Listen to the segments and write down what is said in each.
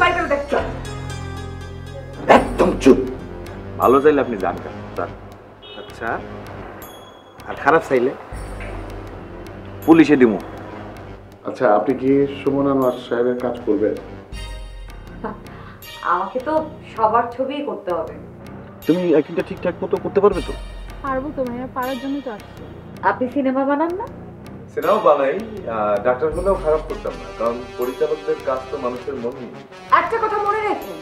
বাড়ি করে দেখছো। একদম চুপ। ভালো চাইলে আপনি যান কেন? আচ্ছা, আর খারাপ চাইলে পুলিশে দিমু। আচ্ছা, আপনি কি সুমন আনোয়ার সাহেবের কাজ করবেন? আমাকে তো সবার ছবিই করতে হবে। তুমি অ্যাক্টিংটা ঠিকঠাক মতো করতে পারবে তো? পারবো তো ভাইয়া, পারার জন্য তো আসছি। আপনি সিনেমা বানান না? সিনেমা বানাই, ডাক্তার হলেও খারাপ করতাম না, কারণ পরিচালকদের কাজ তো মানুষের মন নিয়ে। একটা কথা মনে রাখুন,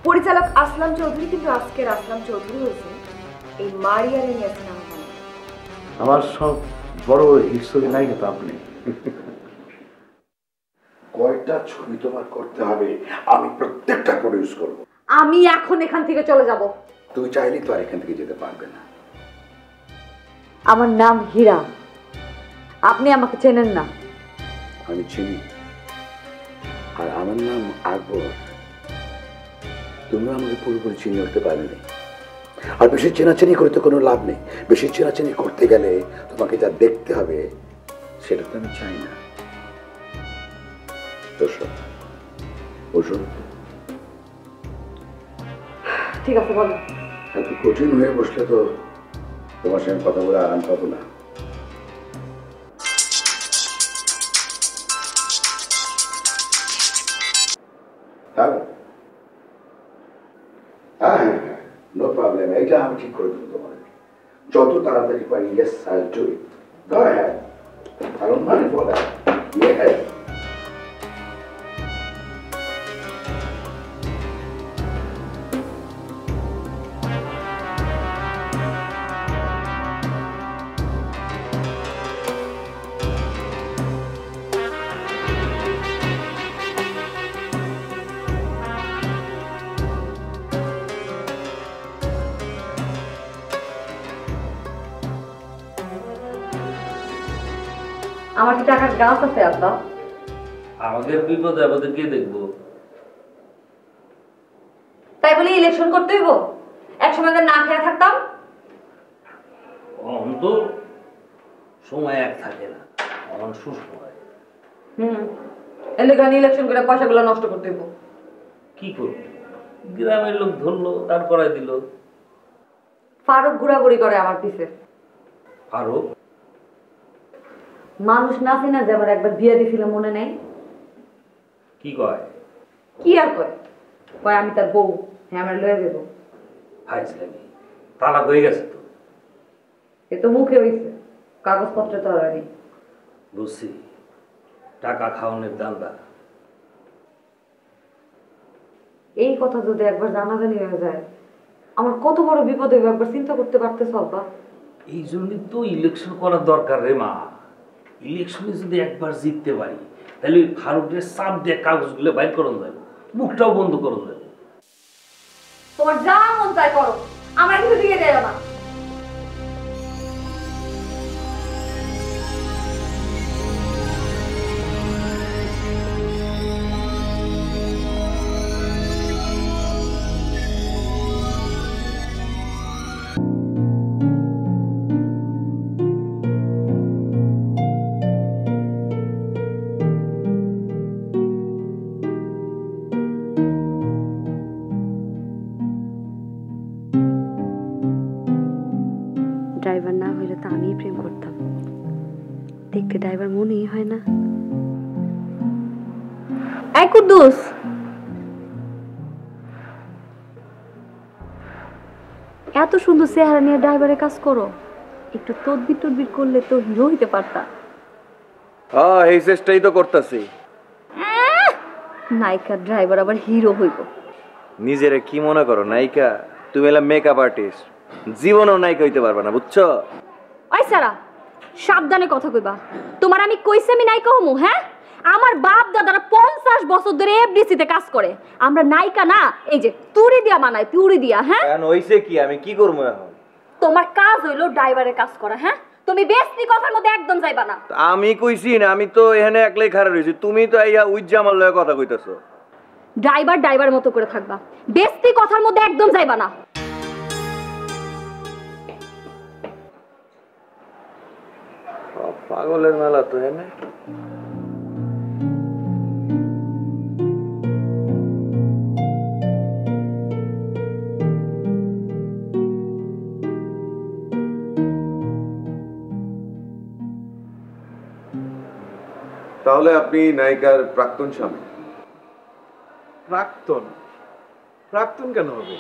পরিচালক আসলাম চৌধুরী কিন্তু আজকের আসলাম চৌধুরী হয়েছে এই মারিয়ারে নিয়ে সিনেমা বানান। আমার সব বড় হিস্টোরি নাই তো আপনি। কয়টা ছবি তোমার করতে হবে, আমি প্রত্যেকটা প্রডিউস করব। আমি এখন এখান থেকে চলে যাব। তুমি চাইলে তো আর এখান থেকে যেতে পারবে না। আমার নাম হীরা, আপনি আমাকে চেনেন না। আমি চিনি, আর আমার নাম আকবর। তুমি আমাকে পুরোপুরি চিনে উঠতে পারবে। আর বেশি চেনাচেনি করে তো কোনো লাভ নেই। বেশি চেনাচেনি করতে গেলে তোমাকে যা দেখতে হবে সেটা তো আমি চাই না। ঠিক আছে, বলো। এত কঠিন হয়ে বসলে তো তোমার সঙ্গে কথা বলে আরাম পাবো না। হ্যাঁ হ্যাঁ হ্যাঁ, নো প্রবলেম। এইটা আমি ঠিক করে দেবো তোমার যত তাড়াতাড়ি পারি। Yes, I will do it. Go ahead. I don't mind for that. Yes. আমার কি টাকার গাছ আছে আব্বা? আমাদের বিপদ আপদে কে দেখবো? তাই বলে ইলেকশন করতে হইব? একসময় না খেয়ে থাকতাম। অন্ত সময় এক থাকে না, অন সুসময়। এলাকা ইলেকশন করে পয়সাগুলো নষ্ট করতে হইব। কি করব? গ্রামের লোক ধরলো, তারপরে দিল। ফারুক ঘোরাঘুরি করে আমার পিছে। ফারুক মানুষ না চিনা যে আমার একবার বিয়ে দিছিল, মনে নেই? কি কয়? কি আর কয়? কয় আমি তার বউ, হ্যাঁ আমার লয়ে দেবো। ফাইজলামি, তালাক হয়ে গেছে তো। এ তো মুখে হইছে, কাগজপত্রে তো আর নেই। বুঝছি, টাকা খাওয়ানোর দান্দা। এই কথা যদি একবার জানাজানি হয়ে যায়, আমার কত বড় বিপদ হইবে একবার চিন্তা করতে পারতেছ আব্বা? এই জন্যই তো ইলেকশন করার দরকার রে মা। ইলেকশনে যদি একবার জিততে পারি, তাহলে ওই ফারুকের চাপ দিয়ে কাগজগুলো বাইর করুন যাবে, মুখটাও বন্ধ করুন যাবে। তোমার যা মন চাই করো, আমার কিছু দিয়ে দেয় না। ড্রাইভার না হইলে তো আমিই প্রেম করতাম। দেখতে ড্রাইভার মনেই হয় না। এই কুদ্দুস, এত সুন্দর চেহারা নিয়ে ড্রাইভারের কাজ করো, একটু তদবির টদবির করলে তো হিরো হইতে পারতা। এই চেষ্টাই তো করতেছি। নায়িকা ড্রাইভার আবার হিরো হইব? নিজেরে কি মনে করো নায়িকা? তুমি এলা মেকআপ আর্টিস্ট, জীবনেও নায়িকা হইতে পারবে না, বুঝছো? ওই সারা, সাবধানে কথা কইবা। তোমার আমি কইছি আমি নায়িকা হমু? হ্যাঁ, আমার বাপ দাদারা 50 বছর ধরে এফডিসিতে কাজ করে। আমরা নায়িকা না, এই যে তুড়ি দিয়া বানাই, তুড়ি দিয়া। হ্যাঁ, কেন হইছে কি? আমি কি করবো এখন? তোমার কাজ হইলো ড্রাইভারের কাজ করা। হ্যাঁ, তুমি বেশি কথার মধ্যে একদম যাইবা না। আমি কইছি না, আমি তো এখানে একলাই খাড়া রইছি, তুমি তো আইয়া উজ্জা আমার লয়ে কথা কইতাছো। ড্রাইভার ড্রাইভার মতো করে থাকবা, বেশি কথার মধ্যে একদম যাইবা না। পাগলের মেলা তো এনে। তাহলে আপনি নায়িকার প্রাক্তন স্বামী। প্রাক্তন? প্রাক্তন কেন হবে?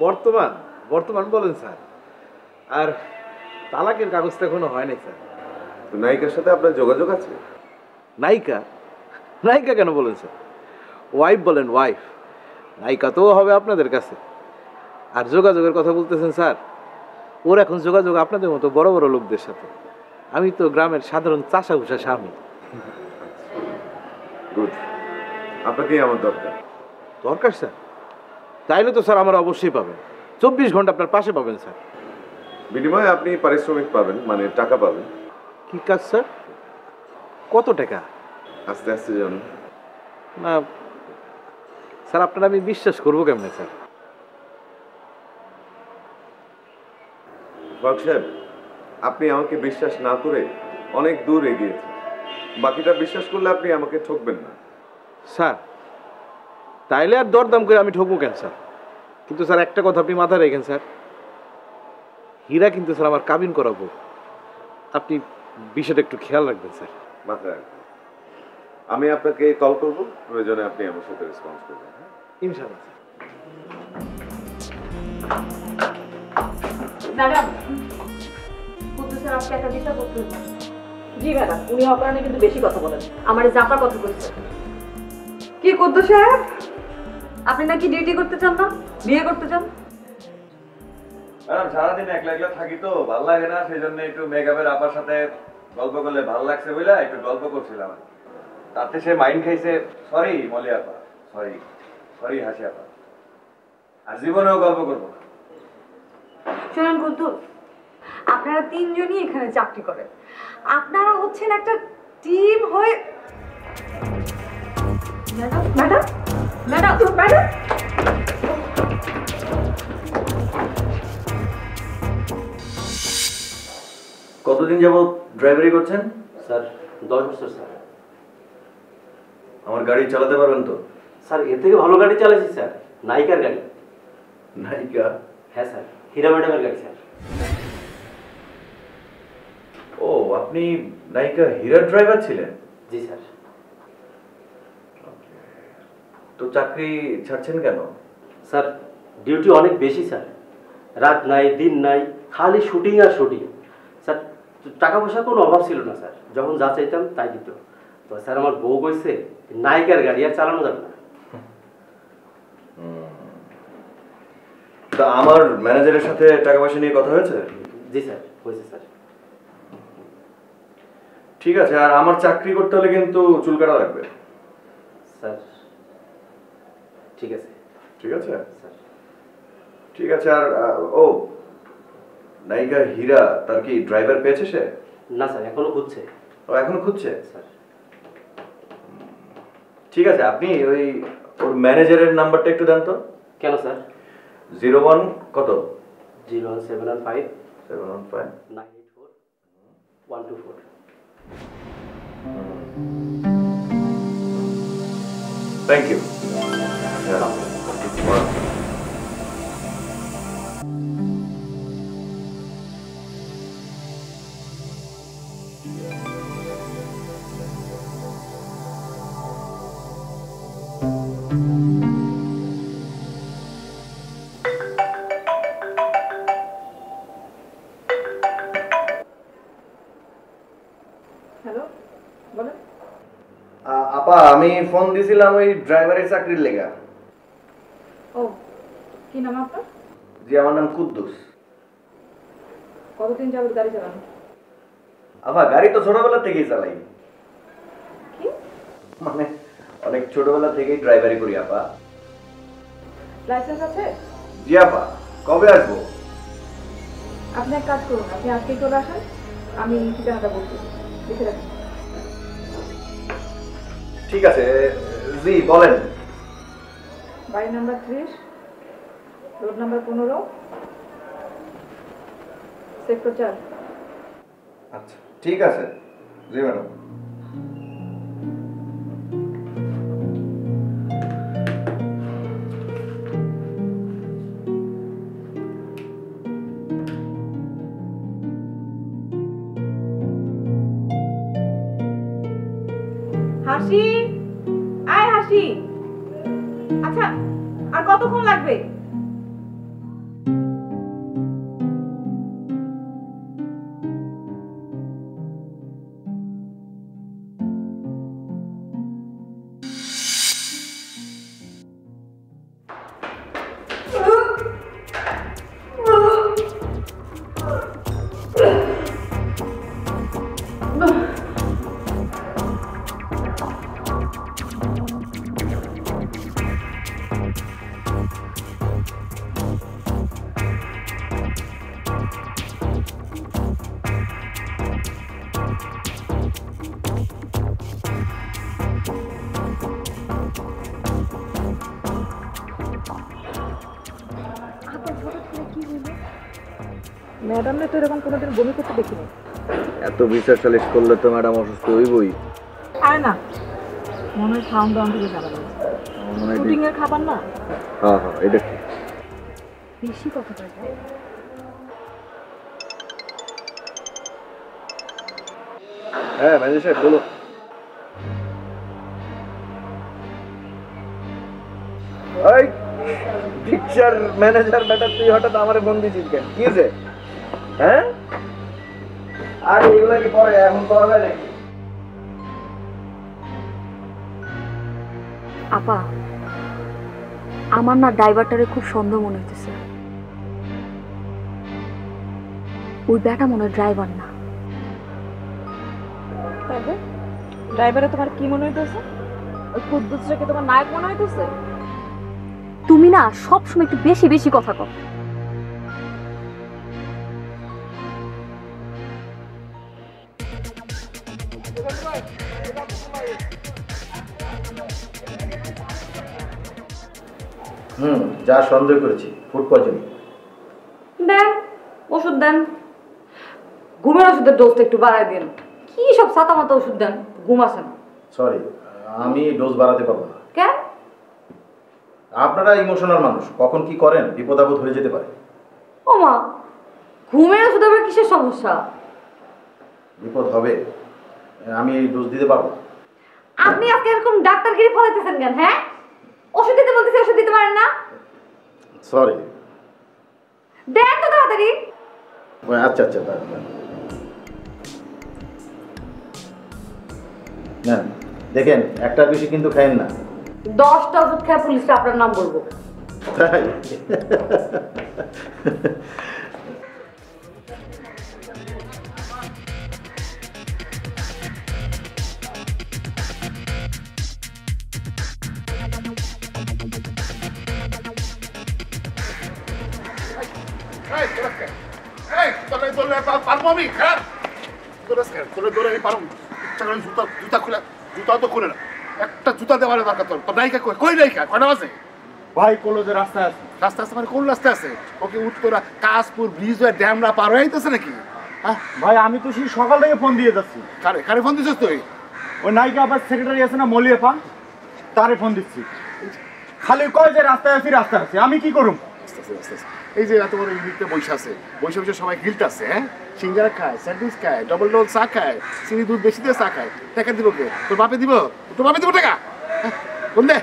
বর্তমান বর্তমান বলেন স্যার। আর তালাকের কাগজটা এখনো হয় নাই স্যার। তো নায়িকার সাথে আপনার যোগাযোগ আছে? নায়িকা? নায়িকা কেন বলেন স্যার? ওয়াইফ বলেন, ওয়াইফ। নায়িকা তো হবে আপনাদের কাছে। আর যোগাযোগের কথা বলতেছেন স্যার, ওর এখন যোগাযোগ আপনাদের মতো বড় বড় লোকদের সাথে। আমি তো গ্রামের সাধারণ চাষা ভুষা স্বামী। গুড, আপনাকেই আমার দরকার। দরকার স্যার? তাইলে তো স্যার আমার অবশ্যই পাবেন, 24 ঘন্টা আপনার পাশে পাবেন স্যার। বিনিময়ে আপনি পারিশ্রমিক পাবেন, মানে টাকা পাবেন। কি কাজ স্যার? কত টাকা? আস্তে আস্তে জানুন। না স্যার, আপনারা আমি বিশ্বাস করবো কেমনে স্যার? ফারুক সাহেব, আপনি আমাকে বিশ্বাস না করে অনেক দূর এগিয়েছেন। বাকিটা বিশ্বাস করলে আপনি আমাকে ঠকবেন না। স্যার তাইলে আর দরদাম করে আমি ঠকবো কেন স্যার? কিন্তু স্যার একটা কথা আপনি মাথায় রেখেন স্যার, হীরা কিন্তু স্যার আমার কাবিন করাবো। আপনি বিষয়টা একটু খেয়াল রাখবেন স্যার। মাথায় রাখবেন। আমি আপনাকে কল করব, প্রয়োজনে আপনি আমার সাথে রেসপন্স করবেন। ইনশাআল্লাহ। ম্যাডাম, কুদ্দুসের আজকে একটা বিচার করতে হবে। জি ম্যাডাম, উনি অপরাহ্নে কিন্তু বেশি কথা বলেন। আমার জাপার কথা বলছে। কি কুদ্দুস সাহেব, আপনি নাকি ডিউটি করতে চান না, বিয়ে করতে চান? ম্যাডাম সারাদিন একলা একলা থাকি তো ভাল লাগে না, সেই জন্য একটু মেকআপের আপার সাথে গল্প করলে ভাল লাগছে বলে একটু গল্প করছিলাম। তাতে সে মাইন্ড খাইছে। সরি মলি আপা, সরি সরি হাসি আপা, আর জীবনেও গল্প করবো না। শোনেন কুদ্দুস, আপনারা তিনজনই এখানে চাকরি করেন। আপনারা হচ্ছেন একটা টিম হয়ে। ম্যাডাম ম্যাডাম ম্যাডাম ম্যাডাম, কতদিন যাবত ড্রাইভারি করছেন? স্যার 10 বছর স্যার। আমার গাড়ি চালাতে পারবেন তো? স্যার এর থেকে ভালো গাড়ি চালাইছি স্যার, নায়িকার গাড়ি। নায়িকা? হ্যাঁ স্যার, হীরা ম্যাডামের গাড়ি স্যার। ও, আপনি নায়িকা হীরার ড্রাইভার ছিলেন? জি স্যার। তো চাকরি ছাড়ছেন কেন? স্যার ডিউটি অনেক বেশি স্যার, রাত নাই দিন নাই, খালি শুটিং আর শুটিং। স্যার টাকা পয়সার কোনো অভাব ছিল না স্যার, যখন যা চাইতাম তাই দিত। তো স্যার আমার বউ কইছে নায়িকার গাড়ি আর চালানো যাবে না। তা আমার ম্যানেজারের সাথে টাকা পয়সা নিয়ে কথা হয়েছে? জি স্যার, হয়েছে স্যার। ঠিক আছে, আর আমার চাকরি করতে হলে কিন্তু চুল কাটা লাগবে। স্যার ঠিক আছে। ঠিক আছে স্যার। ঠিক আছে। আর ও, নায়িকা হীরা তার কি ড্রাইভার পেয়েছে সে? না স্যার, এখনো খুঁজছে। ও এখনো খুঁজছে? স্যার। ঠিক আছে, আপনি ওই ওর ম্যানেজারের নাম্বারটা একটু দেন তো। কেন স্যার? 01 কত? 01715 715 984 124। Thank you. হ্যালো, বলেন। আপা, আমি ফোন দিছিলাম ওই ড্রাইভারের চাকরির লেগা। ও, কি নাম আপনার? জি, আমার নাম কুদ্দুস। কতদিন যাবত গাড়ি চালানো? আপা, গাড়ি তো ছোটবেলা থেকেই চালাই। কি মানে অনেক ছোটবেলা থেকেই ড্রাইভারি করি আপা। লাইসেন্স আছে? জি আপা। কবে আসবো? আপনি এক কাজ করুন, আপনি আজকেই চলে আসেন, আমি ঠিকানাটা বলছি, লিখে রাখুন। ঠিক আছে। জি বলেন। বাড়ি নাম্বার 30, রোড নাম্বার 15, সেক্টর 4। আচ্ছা ঠিক আছে। জি ম্যাডাম। হাসি, আয় হাসি। আচ্ছা, আর কতক্ষণ লাগবে? ম্যাডামে তো এরকম কোনোদিন বমি করতে দেখিনি। এত বিচার সালিশ করলে তো ম্যাডাম অসুস্থ হইবই। আরে না, মনে হয় খাওয়ান দাওয়ান থেকে যাবে না। শুটিং এর খাবার না। হ্যাঁ হ্যাঁ, এটা ঠিক। বেশি কথা বলবো। হ্যাঁ ম্যানেজার সাহেব বলো। এই পিকচার ম্যানেজার বেটা, তুই হঠাৎ আমারে ফোন দিছিস কেন? কি যে হ্যাঁ? আর এগুলা কি পরে এখন করা যায় নাকি? আপা, আমার না ড্রাইভারটারে খুব সন্দেহ মনে হইতেছে। ওই ব্যাটা মনে হয় ড্রাইভার না। তবে ড্রাইভারে তোমার কি মনে হইতেছে? ওই কুদ্দুসটাকে তোমার নায়ক মনে হইতেছে? তুমি না সবসময় একটু বেশি বেশি কথা কও। যা সন্দেহ করেছি, ফুড পয়জনিং। দেন ওষুধ দেন, ঘুমের ওষুধের ডোজটা একটু বাড়াই দিন। কি সব ছাতা মাতা ওষুধ দেন, ঘুম আসে না। সরি, আমি ডোজ বাড়াতে পারবো না। কেন? আপনারা ইমোশনাল মানুষ, কখন কি করেন বিপদ আপদ হয়ে যেতে পারে। ও মা, ঘুমের ওষুধ আবার কিসের সমস্যা? বিপদ হবে, আমি এই ডোজ দিতে পারবো না। আপনি আজকে এরকম ডাক্তারগিরি ফলাইতেছেন কেন? হ্যাঁ, ওষুধ দিতে বলতেছি, ওষুধ দিতে পারেন না? সরি। দেন তো তাড়াতাড়ি। আচ্ছা আচ্ছা, না দেখেন, একটার বেশি কিন্তু খাইন না। 10টা ওষুধ খেয়ে পুলিশে আপনার নাম বলবো। তাই? পারবো আমি? হ্যাঁ, জুতা খুলে, জুতা তো খুলে না, একটা জুতা দেওয়ার দরকার। তোর নায়িকা কই? নায়িকা কয়টা আছে ভাই? কলেজে রাস্তায় আছে। রাস্তা আছে মানে কোন রাস্তায় আছে? ওকে উত্তরা কাশপুর ব্রিজ হয়ে ড্যামরা পার হয়ে আইতেছে নাকি? হ্যাঁ ভাই, আমি তো সেই সকাল থেকে ফোন দিয়ে যাচ্ছি। কারে ফোন দিছিস তুই? ওই নায়িকা আবার সেক্রেটারি আছে না, মলিয়াফা, তারে ফোন দিচ্ছি। খালি কয় যে রাস্তায় আছি, রাস্তায় আছি। আমি কি করুম? এই যে এত বড় ইউনিটে বসে আছে, বসে বসে সবাই গিলতে আছে। হ্যাঁ, সিঙ্গারা খায়, স্যান্ডউইচ খায়, ডবল রোল চা খায়, চিনি দুধ বেশি দিয়ে চা খায়। টাকা দিব কে? তোর বাপে দিব? তোর বাপে দিব টাকা? কোন দে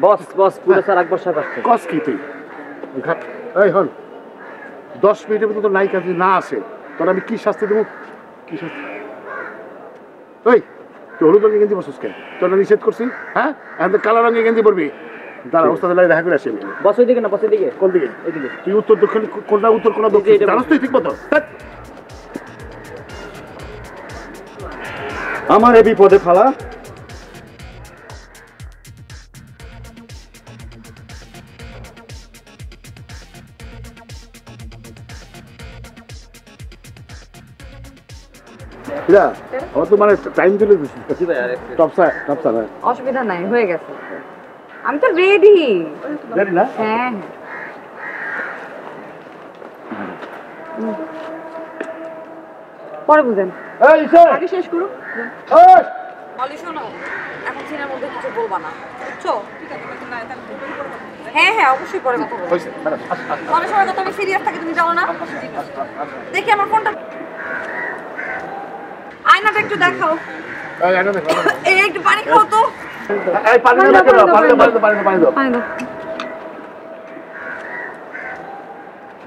বস পুরো স্যার আকবর সাহেব আসছে। কস কি তুই? এই হন, 10 মিনিটের মতো তোর নায়িকা যদি না আসে, তোর আমি কি শাস্তি দেবো? কি শাস্তি? ওই তুই হলুদ রঙের গেঞ্জি বসুস কেন? তোর নিষেধ করছি? হ্যাঁ, এখন কালো রঙের গেঞ্জি পরবি। দাঁড়া, ওস্তাদের লাগে দেখা করে আসি। বস ওইদিকে না, বস এদিকে। কোন দিকে? এদিকে। তুই উত্তর দক্ষিণ কোনটা? উত্তর কোনটা দক্ষিণ জানাস তুই ঠিক মতো? আমার এ বিপদে ফালা। আমার তো মানে টাইম চলে গেছি। টপসা অসুবিধা নাই, হয়ে গেছে। আমি তো রেডি। জানি না। হ্যাঁ, পরে বুঝেন। আগে শেষ করো। অলি শোনো, এখন সিনের মধ্যে কিছু বলবা না, বুঝছো? ঠিক আছে, হ্যাঁ হ্যাঁ, অবশ্যই পরে কথা বলবো। অনেক সময় তো আমি সিরিয়াস থাকি, তুমি জানো না। দেখি আমার ফোনটা। আয়নাটা একটু দেখাও। এই আয়না দেখো। এই একটু পানি খাও তো। এই পানি দাও, পানি দাও। পানি দাও।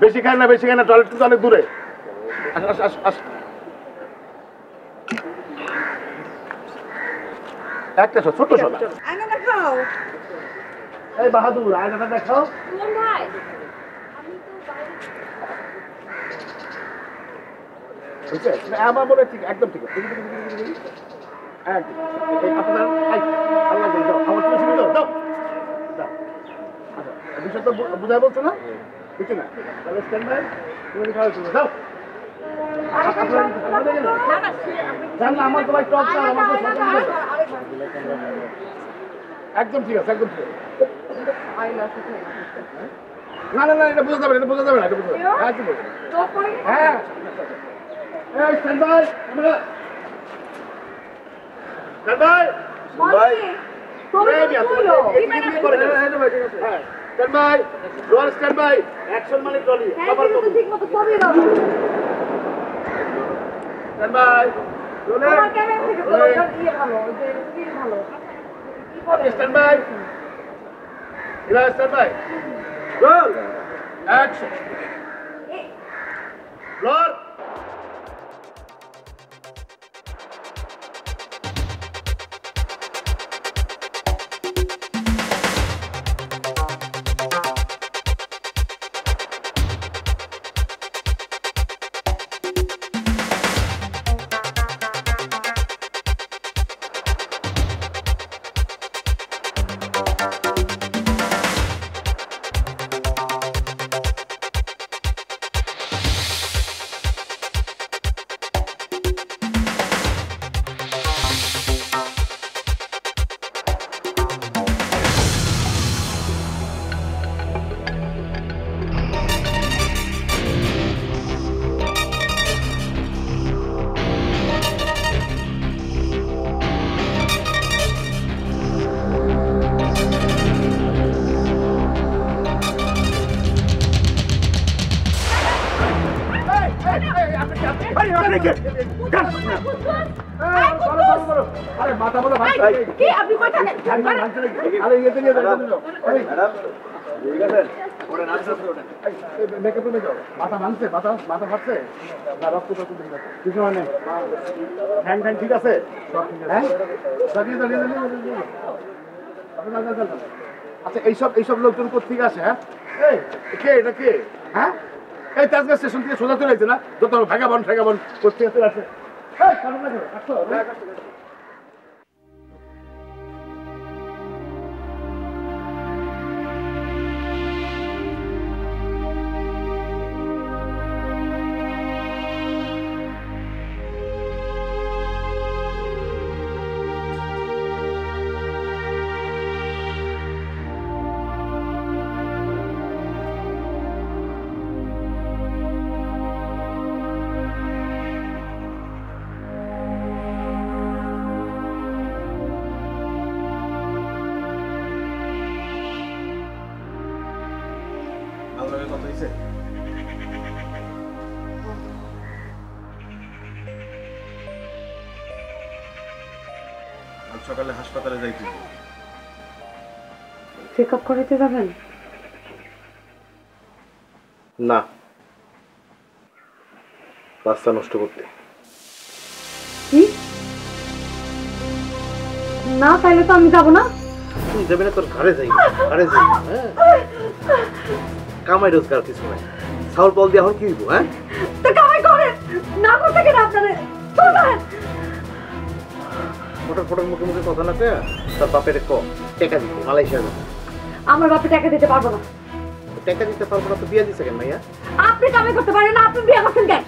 বেশি খায় না, টয়লেট তো অনেক দূরে। আস। একটা ছোট সোনা। আয়নাটা খাও। এই বাহাদুর আয়নাটা দেখাও। সুমন ভাই আমার মনে ঠিক একদম ঠিক আছে। আপনার আমার তুমি শুনে দাও বিষয় তো বোঝায় বলছো না কিছু না তাহলে স্ট্যান্ড বাই তুমি খাওয়া শুনে দাও আমার তো ভাই টক আমার তো একদম ঠিক আছে একদম ঠিক আছে না এটা বোঝা যাবে না হ্যাঁ এই স্ট্যান্ড বাই মাথা ভাঙছে মাথা ফাটছে না রক্ত কিছু মানে ঠ্যাং ঠিক আছে হ্যাঁ আচ্ছা এইসব লোকজন কোথেকে আসে হ্যাঁ কে এটা কে হ্যাঁ এই তাজগাঁ স্টেশন থেকে সোজা চলে আসছে না যত ভেগাবন কোথেকে চলে আসে সকালে হাসপাতালে যাইতে চেক আপ করাতে যাবেন না রাস্তা নষ্ট করতে কি না তাইলে তো আমি যাব না তুই যাবি না তোর ঘরে যাই হ্যাঁ কামাই রোজগার কিছু নাই চাউল পাল দিয়ে এখন কি দিব হ্যাঁ তো কামাই করেন না করতে কেন আপনারে ফটোর মুখে কথা না কয়া তোর বাপের টাকা দিতে মালয়েশিয়া যাবে আমার বাপে টাকা দিতে পারবো না টাকা দিতে পারবো না তো বিয়ে দিছে কেন ভাইয়া আপনি কামাই করতে পারেন না আপনি বিয়ে করছেন কেন